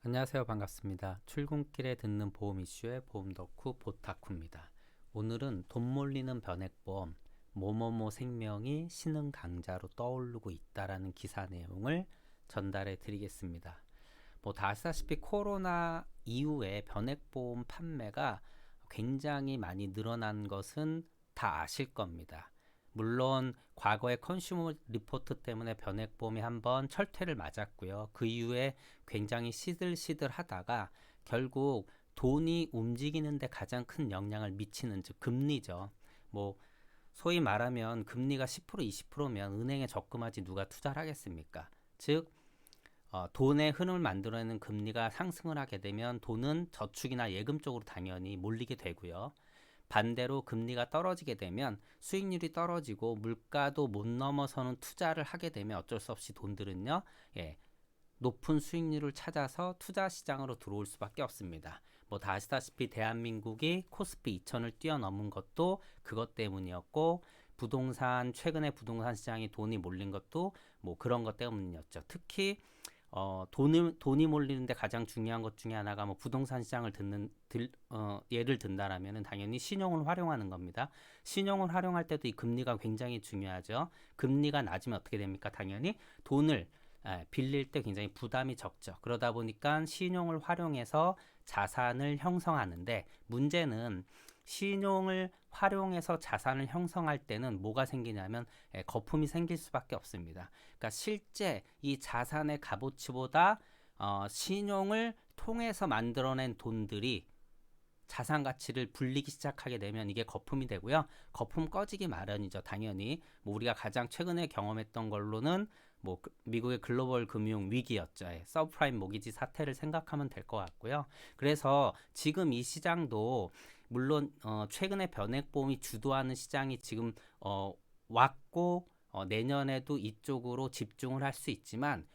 안녕하세요. 반갑습니다. 출근길에 듣는 보험 이슈의 보험 덕후 보타쿠입니다. 오늘은 돈 몰리는 변액보험 뭐뭐뭐 생명이 신흥 강자로 떠오르고 있다라는 기사 내용을 전달해 드리겠습니다. 다 아시다시피 코로나 이후에 변액보험 판매가 굉장히 많이 늘어난 것은 다 아실 겁니다. 물론 과거의 컨슈머 리포트 때문에 변액보험이 한번 철퇴를 맞았고요. 그 이후에 굉장히 시들시들 하다가 결국 돈이 움직이는데 가장 큰 영향을 미치는 즉 금리죠. 뭐 소위 말하면 금리가 10% 20%면 은행에 적금하지 누가 투자를 하겠습니까? 즉 돈의 흐름을 만들어내는 금리가 상승을 하게 되면 돈은 저축이나 예금 쪽으로 당연히 몰리게 되고요. 반대로 금리가 떨어지게 되면 수익률이 떨어지고 물가도 못 넘어서는 투자를 하게 되면 어쩔 수 없이 돈들은요, 높은 수익률을 찾아서 투자 시장으로 들어올 수밖에 없습니다. 다 아시다시피 대한민국이 코스피 2000을 뛰어넘은 것도 그것 때문이었고, 최근에 부동산 시장이 돈이 몰린 것도 그런 것 때문이었죠. 특히 돈이 몰리는데 가장 중요한 것 중에 하나가 부동산 시장을 예를 든다라면 당연히 신용을 활용하는 겁니다. 신용을 활용할 때도 이 금리가 굉장히 중요하죠. 금리가 낮으면 어떻게 됩니까? 당연히 돈을 빌릴 때 굉장히 부담이 적죠. 그러다 보니까 신용을 활용해서 자산을 형성하는데 문제는 신용을 활용해서 자산을 형성할 때는 뭐가 생기냐면 거품이 생길 수밖에 없습니다. 그러니까 실제 이 자산의 값어치보다 신용을 통해서 만들어낸 돈들이 자산 가치를 불리기 시작하게 되면 이게 거품이 되고요. 거품 꺼지기 마련이죠. 당연히 우리가 가장 최근에 경험했던 걸로는 미국의 글로벌 금융 위기였죠. 서브프라임 모기지 사태를 생각하면 될 것 같고요. 그래서 지금 이 시장도 물론 최근에 변액보험이 주도하는 시장이 지금 왔고 내년에도 이쪽으로 집중을 할 수 있지만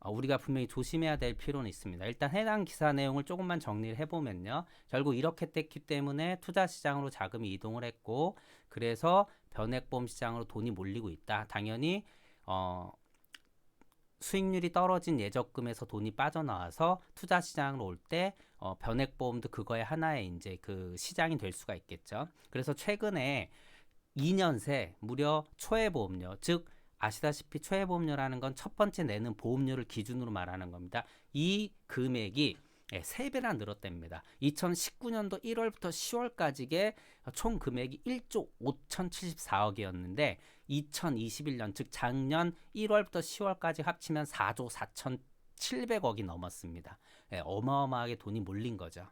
우리가 분명히 조심해야 될 필요는 있습니다. 일단 해당 기사 내용을 조금만 정리를 해보면요. 결국 이렇게 됐기 때문에 투자 시장으로 자금이 이동을 했고 그래서 변액보험 시장으로 돈이 몰리고 있다. 당연히 수익률이 떨어진 예적금에서 돈이 빠져나와서 투자 시장으로 올 때 변액보험도 그거의 하나의 이제 그 시장이 될 수가 있겠죠. 그래서 최근에 2년 새 무려 초회보험료, 즉 아시다시피 초회보험료라는 건 첫 번째 내는 보험료를 기준으로 말하는 겁니다. 이 금액이 3배나 늘었답니다. 2019년도 1월부터 10월까지의 총 금액이 1조 5,074억이었는데 2021년 즉 작년 1월부터 10월까지 합치면 4조 4,700억이 넘었습니다. 어마어마하게 돈이 몰린 거죠.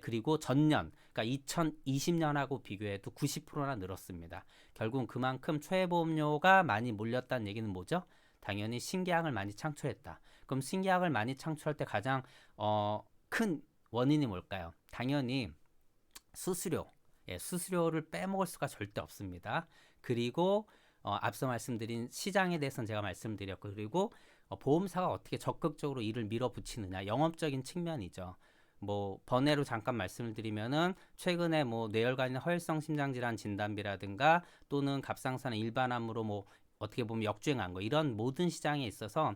그리고 전년, 그러니까 2020년하고 비교해도 90%나 늘었습니다. 결국은 그만큼 초회보험료가 많이 몰렸다는 얘기는 뭐죠? 당연히 신계약을 많이 창출했다. 그럼 신계약을 많이 창출할 때 가장 큰 원인이 뭘까요? 당연히 수수료. 수수료를 빼먹을 수가 절대 없습니다. 그리고 앞서 말씀드린 시장에 대해서는 제가 말씀드렸고 그리고 보험사가 어떻게 적극적으로 이를 밀어붙이느냐 영업적인 측면이죠. 번외로 잠깐 말씀을 드리면은 최근에 뇌혈관이나 허혈성 심장질환 진단비라든가 또는 갑상선의 일반암으로 어떻게 보면 역주행한 거 이런 모든 시장에 있어서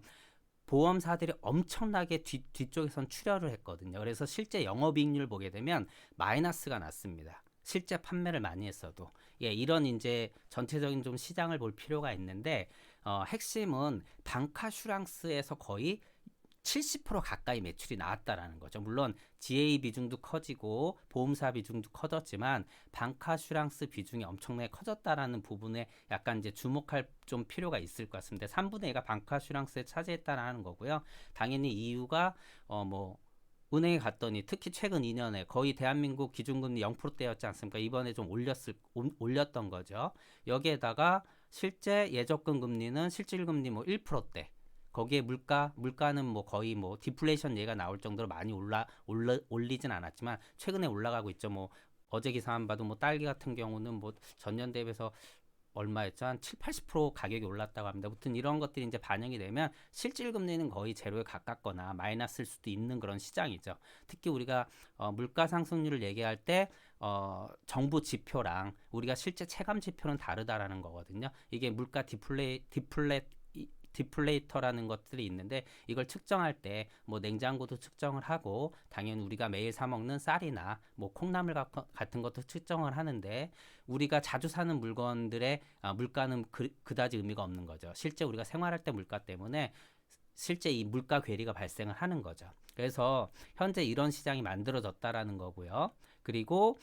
보험사들이 엄청나게 뒤쪽에선 출혈을 했거든요. 그래서 실제 영업이익률 보게 되면 마이너스가 났습니다. 실제 판매를 많이 했어도 이런 이제 전체적인 좀 시장을 볼 필요가 있는데 핵심은 방카슈랑스에서 거의 70% 가까이 매출이 나왔다라는 거죠. 물론 GA 비중도 커지고 보험사 비중도 커졌지만 방카슈랑스 비중이 엄청나게 커졌다라는 부분에 약간 이제 주목할 좀 필요가 있을 것 같습니다. 3분의 2가 방카슈랑스에 차지했다라는 거고요. 당연히 이유가 은행에 갔더니 특히 최근 2년에 거의 대한민국 기준금리 0%대였지 않습니까? 이번에 좀 올렸던 거죠. 여기에다가 실제 예적금 금리는 실질금리 1%대. 거기에 물가는 거의 디플레이션 얘가 나올 정도로 많이 올리진 않았지만 최근에 올라가고 있죠. 어제 기사만 봐도 딸기 같은 경우는 전년 대비해서 얼마였죠? 한 7, 80% 가격이 올랐다고 합니다. 아무튼 이런 것들이 이제 반영이 되면 실질 금리는 거의 제로에 가깝거나 마이너스일 수도 있는 그런 시장이죠. 특히 우리가 물가 상승률을 얘기할 때 정부 지표랑 우리가 실제 체감 지표는 다르다라는 거거든요. 이게 물가 디플레이터라는 것들이 있는데 이걸 측정할 때 뭐 냉장고도 측정을 하고 당연히 우리가 매일 사 먹는 쌀이나 뭐 콩나물 같은 것도 측정을 하는데 우리가 자주 사는 물건들의 물가는 그다지 의미가 없는 거죠. 실제 우리가 생활할 때 물가 때문에 실제 이 물가 괴리가 발생을 하는 거죠. 그래서 현재 이런 시장이 만들어졌다라는 거고요. 그리고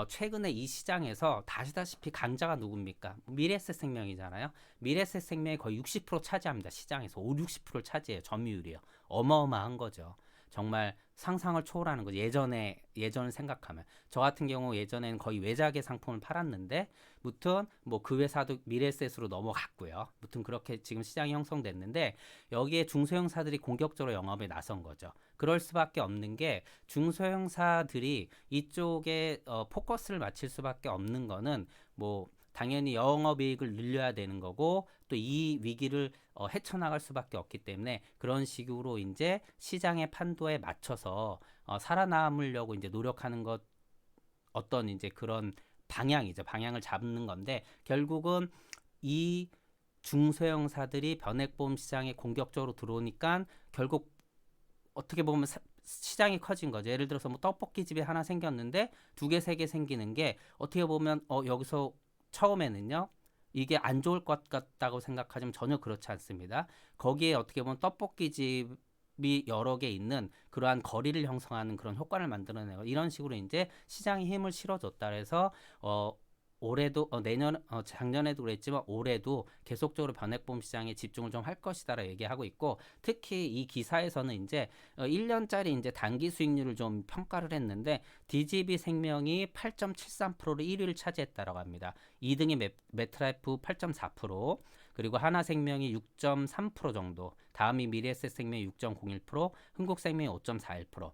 최근에 이 시장에서 다시다시피 강자가 누굽니까? 미래에셋생명이잖아요. 미래에셋생명이 거의 60% 차지합니다. 시장에서 5, 60%를 차지해요. 점유율이요. 어마어마한 거죠. 정말 상상을 초월하는 거죠. 예전을 생각하면 저 같은 경우 예전에는 거의 외작의 상품을 팔았는데 무튼 뭐 그 회사도 미래에셋으로 넘어갔고요. 무튼 그렇게 지금 시장이 형성됐는데 여기에 중소형사들이 공격적으로 영업에 나선 거죠. 그럴 수밖에 없는 게 중소형사들이 이쪽에 포커스를 맞출 수밖에 없는 거는 뭐 당연히 영업이익을 늘려야 되는 거고 또 이 위기를 헤쳐나갈 수밖에 없기 때문에 그런 식으로 이제 시장의 판도에 맞춰서 살아남으려고 이제 노력하는 것 어떤 이제 그런 방향이죠. 방향을 잡는 건데 결국은 이 중소형사들이 변액보험 시장에 공격적으로 들어오니까 결국 어떻게 보면 시장이 커진 거죠. 예를 들어서 뭐 떡볶이 집이 하나 생겼는데 두 개, 세 개 생기는 게 어떻게 보면 여기서 처음에는요. 이게 안 좋을 것 같다고 생각하지만 전혀 그렇지 않습니다. 거기에 어떻게 보면 떡볶이 집이 여러 개 있는 그러한 거리를 형성하는 그런 효과를 만들어내고 이런 식으로 이제 시장이 힘을 실어줬다 그래서 올해도 작년에도 그랬지만 올해도 계속적으로 변액보험 시장에 집중을 좀 할 것이다라고 얘기하고 있고 특히 이 기사에서는 이제 1년짜리 이제 단기 수익률을 좀 평가를 했는데 DGB 생명이 8.73%로 1위를 차지했다라고 합니다. 2등이 메트라이프 8.4%, 그리고 하나생명이 6.3% 정도, 다음이 미래에셋생명이 6.01%, 흥국생명이 5.41%.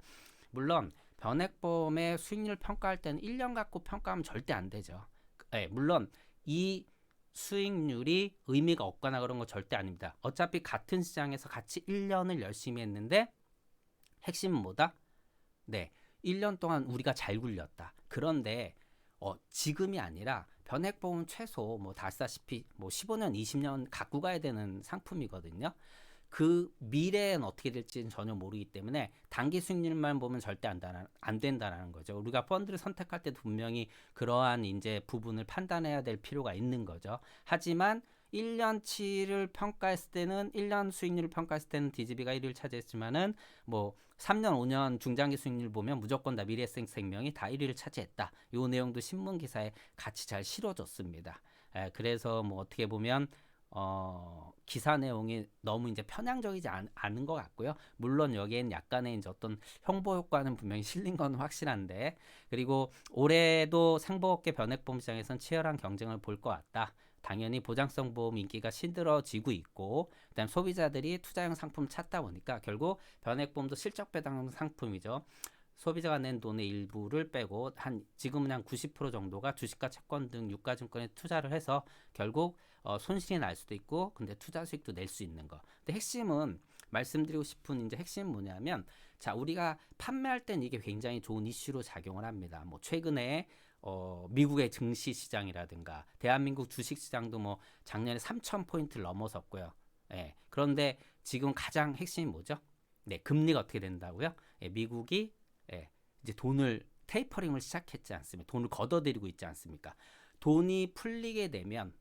물론 변액보험의 수익률 평가할 때는 1년 갖고 평가하면 절대 안 되죠. 네, 물론 이 수익률이 의미가 없거나 그런 거 절대 아닙니다. 어차피 같은 시장에서 같이 1년을 열심히 했는데 핵심은 뭐다? 네, 1년 동안 우리가 잘 굴렸다. 그런데 지금이 아니라 변액보험 최소 뭐 다시다시피 뭐 15년, 20년 갖고 가야 되는 상품이거든요. 그 미래엔 어떻게 될지는 전혀 모르기 때문에 단기 수익률만 보면 절대 안 된다는 거죠. 우리가 펀드를 선택할 때도 분명히 그러한 이제 부분을 판단해야 될 필요가 있는 거죠. 하지만 1년치를 평가했을 때는 1년 수익률을 평가했을 때는 DGB가 1위를 차지했지만은 뭐 3년, 5년 중장기 수익률 보면 무조건 다 미래에셋생명이 다 1위를 차지했다. 이 내용도 신문 기사에 같이 잘 실어줬습니다. 그래서 뭐 어떻게 보면 기사 내용이 너무 이제 편향적이지 않은 것 같고요. 물론 여기엔 약간의 이제 어떤 홍보 효과는 분명히 실린 건 확실한데, 그리고 올해도 상보업계 변액보험 시장에선 치열한 경쟁을 볼 것 같다. 당연히 보장성 보험 인기가 신들어지고 있고, 그다음 소비자들이 투자형 상품 찾다 보니까 결국 변액보험도 실적 배당 상품이죠. 소비자가 낸 돈의 일부를 빼고 지금은 한 90% 정도가 주식과 채권 등 유가증권에 투자를 해서 결국 손실이 날 수도 있고 근데 투자 수익도 낼 수 있는 거. 근데 핵심은 말씀드리고 싶은 이제 핵심은 뭐냐면 자 우리가 판매할 땐 이게 굉장히 좋은 이슈로 작용을 합니다. 뭐 최근에 미국의 증시 시장이라든가 대한민국 주식 시장도 뭐 작년에 3,000포인트를 넘어섰고요. 예. 그런데 지금 가장 핵심이 뭐죠? 네, 금리가 어떻게 된다고요? 예, 미국이 이제 돈을 테이퍼링을 시작했지 않습니까? 돈을 걷어들이고 있지 않습니까? 돈이 풀리게 되면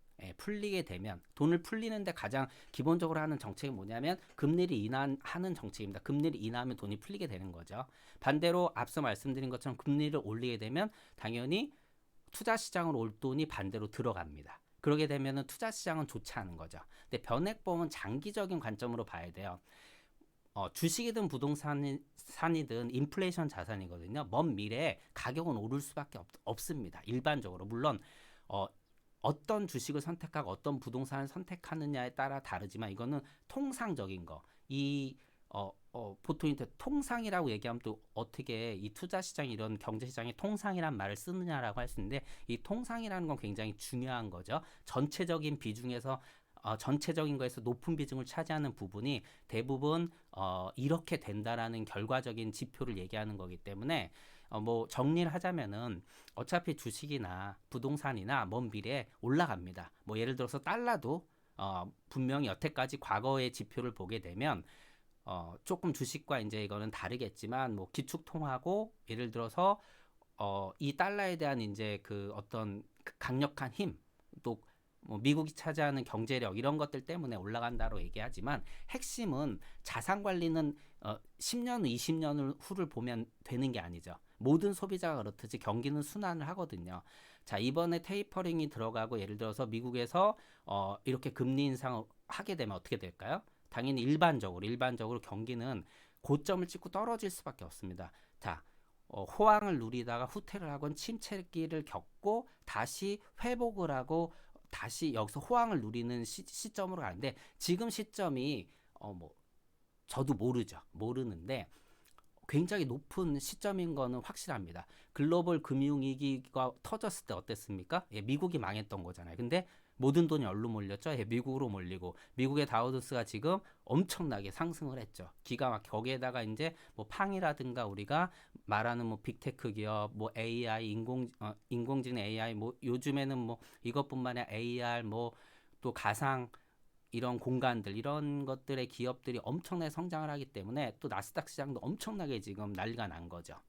돈을 풀리는데 가장 기본적으로 하는 정책이 뭐냐면 금리를 인하하는 정책입니다. 금리를 인하하면 돈이 풀리게 되는 거죠. 반대로 앞서 말씀드린 것처럼 금리를 올리게 되면 당연히 투자 시장으로 올 돈이 반대로 들어갑니다. 그러게 되면은 투자 시장은 좋지 않은 거죠. 근데 변액보험은 장기적인 관점으로 봐야 돼요. 주식이든 부동산이든 인플레이션 자산이거든요. 먼 미래에 가격은 오를 수밖에 없습니다. 일반적으로. 물론 어떤 주식을 선택하고 어떤 부동산을 선택하느냐에 따라 다르지만 이거는 통상적인 거. 보통 이제 통상이라고 얘기하면 또 어떻게 이 투자 시장 이런 경제 시장에 통상이란 말을 쓰느냐라고 할 수 있는데 이 통상이라는 건 굉장히 중요한 거죠. 전체적인 비중에서 전체적인 거에서 높은 비중을 차지하는 부분이 대부분 이렇게 된다라는 결과적인 지표를 얘기하는 거기 때문에 뭐 정리를 하자면은 어차피 주식이나 부동산이나 먼 미래에 올라갑니다. 뭐 예를 들어서 달러도 분명히 여태까지 과거의 지표를 보게 되면 조금 주식과 이제 이거는 다르겠지만 뭐 기축통화고 예를 들어서 이 달러에 대한 이제 그 어떤 그 강력한 힘, 또 뭐 미국이 차지하는 경제력 이런 것들 때문에 올라간다고 얘기하지만 핵심은 자산 관리는 10년 후, 20년 후를 보면 되는 게 아니죠. 모든 소비자가 그렇듯이 경기는 순환을 하거든요. 자, 이번에 테이퍼링이 들어가고 예를 들어서 미국에서 이렇게 금리 인상을 하게 되면 어떻게 될까요? 당연히 일반적으로 경기는 고점을 찍고 떨어질 수밖에 없습니다. 자, 호황을 누리다가 후퇴를 하건 침체기를 겪고 다시 회복을 하고 다시 여기서 호황을 누리는 시점으로 가는데 지금 시점이 뭐 저도 모르는데 굉장히 높은 시점인 거는 확실합니다. 글로벌 금융위기가 터졌을 때 어땠습니까? 예, 미국이 망했던 거잖아요. 근데 모든 돈이 어디로 몰렸죠? 예, 미국으로 몰리고 미국의 다우존스가 지금 엄청나게 상승을 했죠. 기가 막혀. 거기에다가 이제 뭐 팡이라든가 우리가 말하는 뭐 빅테크 기업, 뭐 AI, 인공지능 AI, 뭐 요즘에는 뭐 이것뿐만 아니라 AR, 뭐 또 가상 이런 공간들 이런 것들의 기업들이 엄청나게 성장을 하기 때문에 또 나스닥 시장도 엄청나게 지금 난리가 난 거죠.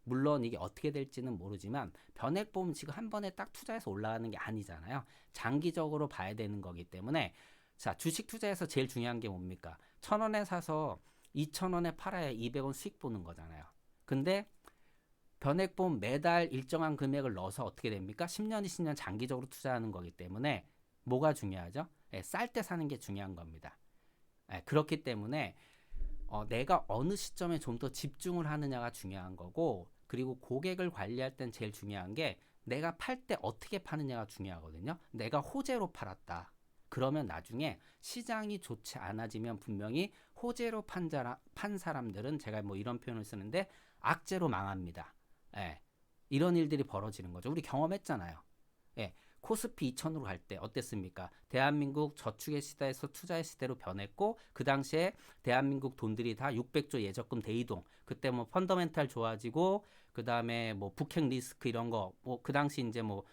물론 이게 어떻게 될지는 모르지만 변액보험 지금 한 번에 딱 투자해서 올라가는 게 아니잖아요. 장기적으로 봐야 되는 거기 때문에 자, 주식 투자에서 제일 중요한 게 뭡니까? 1,000원에 사서 2,000원에 팔아야 200원 수익 보는 거잖아요. 근데 변액보험 매달 일정한 금액을 넣어서 어떻게 됩니까? 10년, 20년 장기적으로 투자하는 거기 때문에 뭐가 중요하죠? 예, 쌀 때 사는 게 중요한 겁니다. 예, 그렇기 때문에 내가 어느 시점에 좀 더 집중을 하느냐가 중요한 거고 그리고 고객을 관리할 땐 제일 중요한 게 내가 팔 때 어떻게 파느냐가 중요하거든요. 내가 호재로 팔았다. 그러면 나중에 시장이 좋지 않아지면 분명히 호재로 판 사람들은 제가 뭐 이런 표현을 쓰는데 악재로 망합니다. 예, 이런 일들이 벌어지는 거죠. 우리 경험했잖아요. 예, 코스피 2000으로 갈 때 어땠습니까? 대한민국 저축의 시대에서 투자의 시대로 변했고 그 당시에 대한민국 돈들이 다 600조 예적금 대이동 그때 뭐 펀더멘탈 좋아지고 그 다음에 뭐 북핵 리스크 이런 거 뭐 그 당시 이제 뭐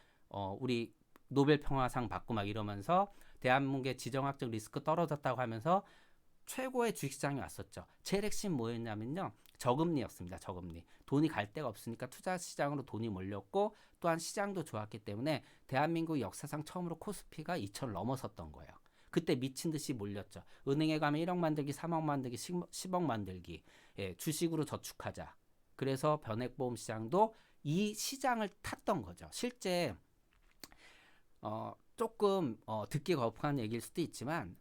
우리 노벨 평화상 받고 막 이러면서 대한민국의 지정학적 리스크 떨어졌다고 하면서 최고의 주식시장이 왔었죠. 제일 핵심 뭐였냐면요. 저금리였습니다. 저금리. 돈이 갈 데가 없으니까 투자 시장으로 돈이 몰렸고 또한 시장도 좋았기 때문에 대한민국 역사상 처음으로 코스피가 2천을 넘어섰던 거예요. 그때 미친 듯이 몰렸죠. 은행에 가면 1억 만들기, 3억 만들기, 10억 만들기. 예, 주식으로 저축하자. 그래서 변액보험 시장도 이 시장을 탔던 거죠. 실제 조금 듣기 거북한 얘기일 수도 있지만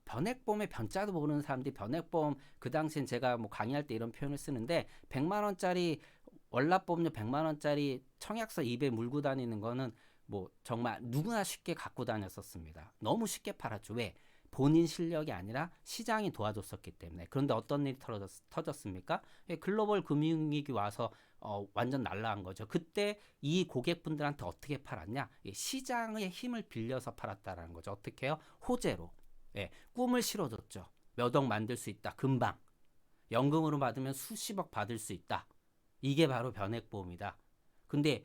변액보험의 변자도 모르는 사람들이 변액보험 그 당시엔 제가 뭐 강의할 때 이런 표현을 쓰는데 100만 원짜리 월납보험료 100만 원짜리 청약서 입에 물고 다니는 거는 뭐 정말 누구나 쉽게 갖고 다녔었습니다. 너무 쉽게 팔았죠. 왜? 본인 실력이 아니라 시장이 도와줬었기 때문에. 그런데 어떤 일이 터졌습니까? 글로벌 금융위기 와서 완전 날라간 거죠. 그때 이 고객분들한테 어떻게 팔았냐? 시장의 힘을 빌려서 팔았다라는 거죠. 어떻게 해요? 호재로. 예, 꿈을 실어줬죠. 몇 억 만들 수 있다. 금방. 연금으로 받으면 수십억 받을 수 있다. 이게 바로 변액보험이다. 근데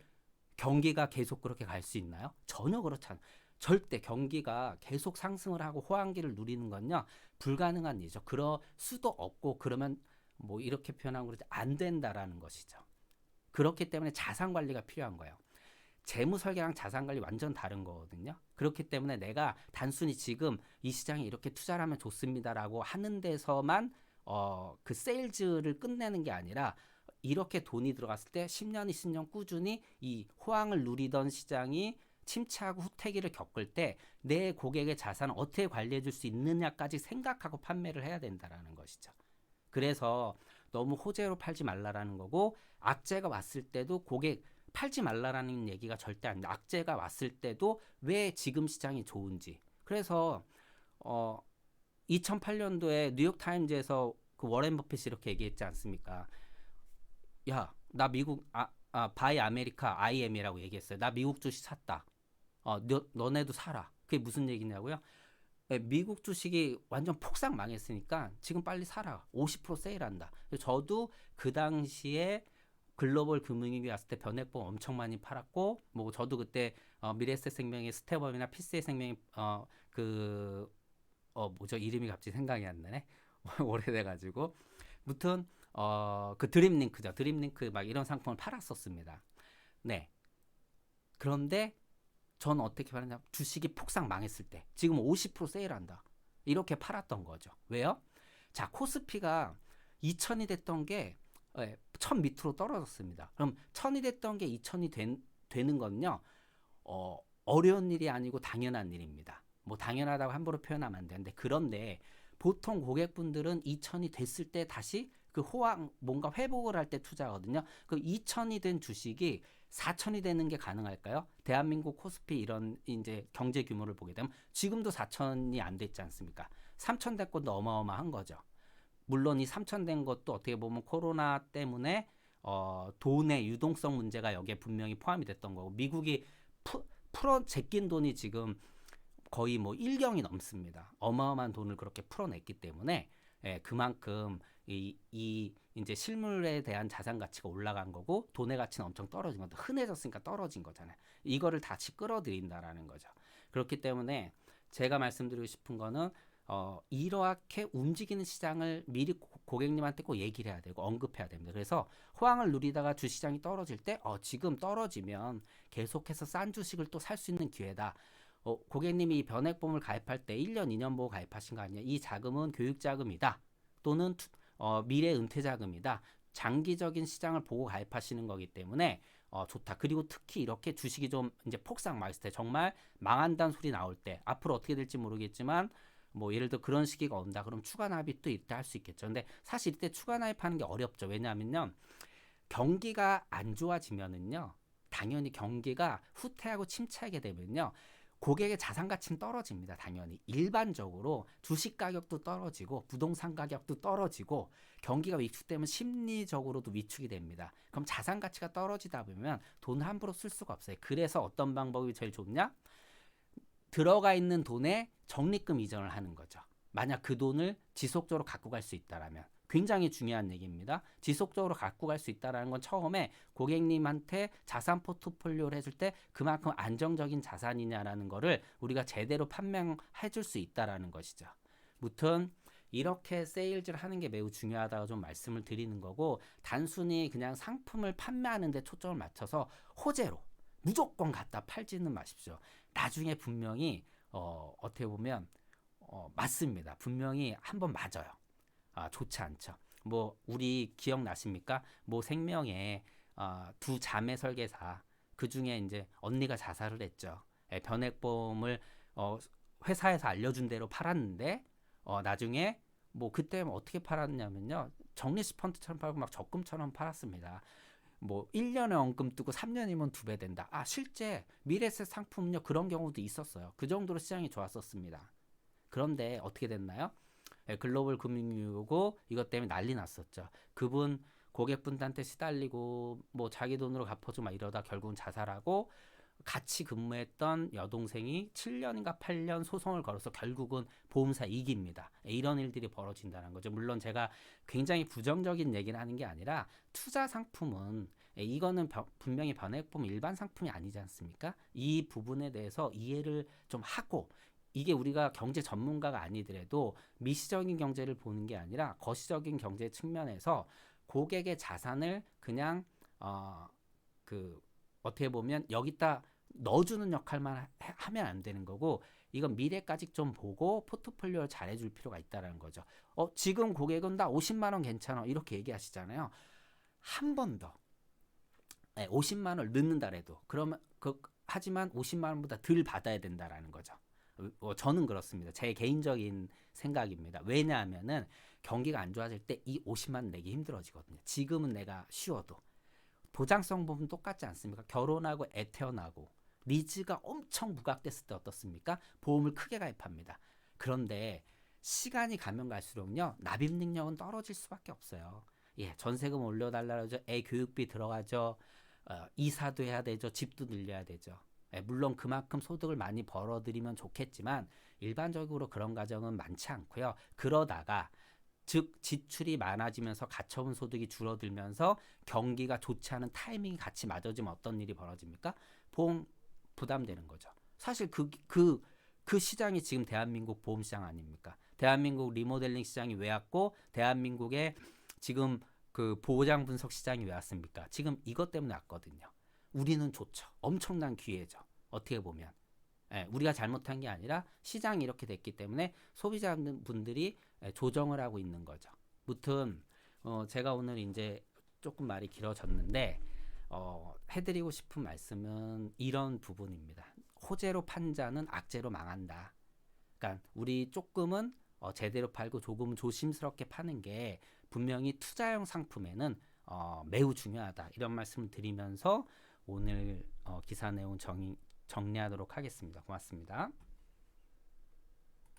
경기가 계속 그렇게 갈 수 있나요? 전혀 그렇지 않아요. 절대 경기가 계속 상승을 하고 호황기를 누리는 건요. 불가능한 일이죠. 그럴 수도 없고 그러면 뭐 이렇게 표현하면 그러지 안 된다라는 것이죠. 그렇기 때문에 자산 관리가 필요한 거예요. 재무 설계랑 자산 관리 완전 다른 거거든요. 그렇기 때문에 내가 단순히 지금 이 시장에 이렇게 투자를 하면 좋습니다라고 하는 데서만 그 세일즈를 끝내는 게 아니라 이렇게 돈이 들어갔을 때 10년, 20년 꾸준히 이 호황을 누리던 시장이 침체하고 후퇴기를 겪을 때 내 고객의 자산을 어떻게 관리해 줄 수 있느냐까지 생각하고 판매를 해야 된다라는 것이죠. 그래서 너무 호재로 팔지 말라라는 거고 악재가 왔을 때도 고객 팔지 말라라는 얘기가 절대 아닙니다. 악재가 왔을 때도 왜 지금 시장이 좋은지. 그래서 2008년도에 뉴욕타임즈에서 그 워렌 버핏이 이렇게 얘기했지 않습니까? 야, 나 미국 바이 아메리카 IM이라고 얘기했어요. 나 미국 주식 샀다. 너네도 사라. 그게 무슨 얘기냐고요? 예, 미국 주식이 완전 폭삭 망했으니까 지금 빨리 사라. 50% 세일한다. 저도 그 당시에 글로벌 금융위기 왔을 때 변액보험 엄청 많이 팔았고 뭐 저도 그때 미래에셋 생명의 스텝업이나 피스의 생명이 그 뭐죠? 이름이 갑자기 생각이 안 나네. 오래돼가지고. 무튼 그 드림링크죠. 드림링크 막 이런 상품을 팔았었습니다. 네. 그런데 저는 어떻게 팔았냐? 주식이 폭삭 망했을 때 지금 50% 세일한다. 이렇게 팔았던 거죠. 왜요? 자, 코스피가 2000이 됐던 게 1000 밑으로 떨어졌습니다. 그럼 1000이 됐던 게 2000이 되는 건요. 어려운 일이 아니고 당연한 일입니다. 뭐 당연하다고 함부로 표현하면 안 되는데, 그런데 보통 고객분들은 2000이 됐을 때 다시 그 호황 뭔가 회복을 할 때 투자하거든요. 그 2000이 된 주식이 4000이 되는 게 가능할까요? 대한민국 코스피 이런 이제 경제 규모를 보게 되면 지금도 4000이 안 됐지 않습니까? 3000 된 것도 어마어마한 거죠. 물론 이 3000 된 것도 어떻게 보면 코로나 때문에 돈의 유동성 문제가 여기에 분명히 포함이 됐던 거고, 미국이 풀어 제낀 돈이 지금 거의 뭐 1경이 넘습니다. 어마어마한 돈을 그렇게 풀어냈기 때문에 그만큼 이 이제 실물에 대한 자산 가치가 올라간 거고, 돈의 가치는 엄청 떨어진 거죠. 흔해졌으니까 떨어진 거잖아요. 이거를 다시 끌어들인다라는 거죠. 그렇기 때문에 제가 말씀드리고 싶은 거는 이렇게 움직이는 시장을 미리 고객님한테 꼭 얘기를 해야 되고 언급해야 됩니다. 그래서 호황을 누리다가 주시장이 떨어질 때 지금 떨어지면 계속해서 싼 주식을 또 살 수 있는 기회다. 고객님이 변액보험을 가입할 때 1년, 2년 보고 가입하신 거 아니냐. 이 자금은 교육자금이다. 또는 미래 은퇴자금이다. 장기적인 시장을 보고 가입하시는 거기 때문에 좋다. 그리고 특히 이렇게 주식이 좀 이제 폭삭 망했을 때, 정말 망한다는 소리 나올 때, 앞으로 어떻게 될지 모르겠지만 뭐 예를 들어 그런 시기가 온다. 그럼 추가 납입도 이때 할 수 있겠죠. 근데 사실 이때 추가 납입하는 게 어렵죠. 왜냐하면요, 경기가 안 좋아지면은요, 당연히 경기가 후퇴하고 침체하게 되면요, 고객의 자산 가치는 떨어집니다. 당연히 일반적으로 주식 가격도 떨어지고 부동산 가격도 떨어지고 경기가 위축되면 심리적으로도 위축이 됩니다. 그럼 자산 가치가 떨어지다 보면 돈 함부로 쓸 수가 없어요. 그래서 어떤 방법이 제일 좋냐? 들어가 있는 돈에 적립금 이전을 하는 거죠. 만약 그 돈을 지속적으로 갖고 갈 수 있다라면 굉장히 중요한 얘기입니다. 지속적으로 갖고 갈 수 있다는 건 처음에 고객님한테 자산 포트폴리오를 해줄 때 그만큼 안정적인 자산이냐라는 거를 우리가 제대로 판명해 줄 수 있다는 것이죠. 무튼 이렇게 세일즈를 하는 게 매우 중요하다고 좀 말씀을 드리는 거고, 단순히 그냥 상품을 판매하는 데 초점을 맞춰서 호재로 무조건 갖다 팔지는 마십시오. 나중에 분명히 어떻게 보면 맞습니다. 분명히 한번 맞아요. 좋지 않죠. 뭐 우리 기억나십니까? 뭐 생명에 두 자매 설계사, 그 중에 이제 언니가 자살을 했죠. 변액보험을 회사에서 알려준 대로 팔았는데 나중에 뭐 그때 어떻게 팔았냐면요, 적립식 펀드처럼 팔고 막 적금처럼 팔았습니다. 뭐 1년에 원금 뜨고 3년이면 2배 된다. 실제 미래세 상품은요 그런 경우도 있었어요. 그 정도로 시장이 좋았었습니다. 그런데 어떻게 됐나요? 글로벌 금융위기고 이것 때문에 난리 났었죠. 그분 고객분한테 시달리고 뭐 자기 돈으로 갚아줘 막 이러다 결국은 자살하고, 같이 근무했던 여동생이 7년인가 8년 소송을 걸어서 결국은 보험사 이깁니다. 이런 일들이 벌어진다는 거죠. 물론 제가 굉장히 부정적인 얘기를 하는 게 아니라, 투자 상품은 이거는 분명히 변액보험 일반 상품이 아니지 않습니까? 이 부분에 대해서 이해를 좀 하고, 이게 우리가 경제 전문가가 아니더라도 미시적인 경제를 보는 게 아니라 거시적인 경제 측면에서 고객의 자산을 그냥 어떻게 보면 여기다 넣어주는 역할만 하면 안 되는 거고, 이건 미래까지 좀 보고 포트폴리오를 잘 해줄 필요가 있다는 거죠. 지금 고객은 나 50만 원 괜찮아 이렇게 얘기하시잖아요. 한 번 더 50만 원을 넣는다래도 그러면 하지만 50만 원보다 덜 받아야 된다라는 거죠. 저는 그렇습니다. 제 개인적인 생각입니다. 왜냐하면은 경기가 안 좋아질 때 이 50만 원 내기 힘들어지거든요. 지금은 내가 쉬어도. 보장성 부분 똑같지 않습니까? 결혼하고 애 태어나고 니즈가 엄청 부각됐을 때 어떻습니까? 보험을 크게 가입합니다. 그런데 시간이 가면 갈수록요, 납입 능력은 떨어질 수밖에 없어요. 전세금 올려달라죠. 애 교육비 들어가죠. 이사도 해야 되죠. 집도 늘려야 되죠. 물론 그만큼 소득을 많이 벌어들이면 좋겠지만 일반적으로 그런 가정은 많지 않고요. 그러다가 즉 지출이 많아지면서 가처분 소득이 줄어들면서 경기가 좋지 않은 타이밍이 같이 맞아지면 어떤 일이 벌어집니까? 보험 부담되는 거죠. 사실 그 시장이 지금 대한민국 보험 시장 아닙니까? 대한민국 리모델링 시장이 왜 왔고 대한민국의 지금 그 보장 분석 시장이 왜 왔습니까? 지금 이것 때문에 왔거든요. 우리는 좋죠. 엄청난 기회죠. 어떻게 보면. 예, 우리가 잘못한 게 아니라 시장이 이렇게 됐기 때문에 소비자분들이 조정을 하고 있는 거죠. 무튼 제가 오늘 이제 조금 말이 길어졌는데 해드리고 싶은 말씀은 이런 부분입니다. 호재로 판 자는 악재로 망한다. 그러니까 우리 조금은 제대로 팔고 조금은 조심스럽게 파는 게 분명히 투자형 상품에는 매우 중요하다. 이런 말씀을 드리면서 오늘 기사 내용 정리하도록 하겠습니다. 고맙습니다.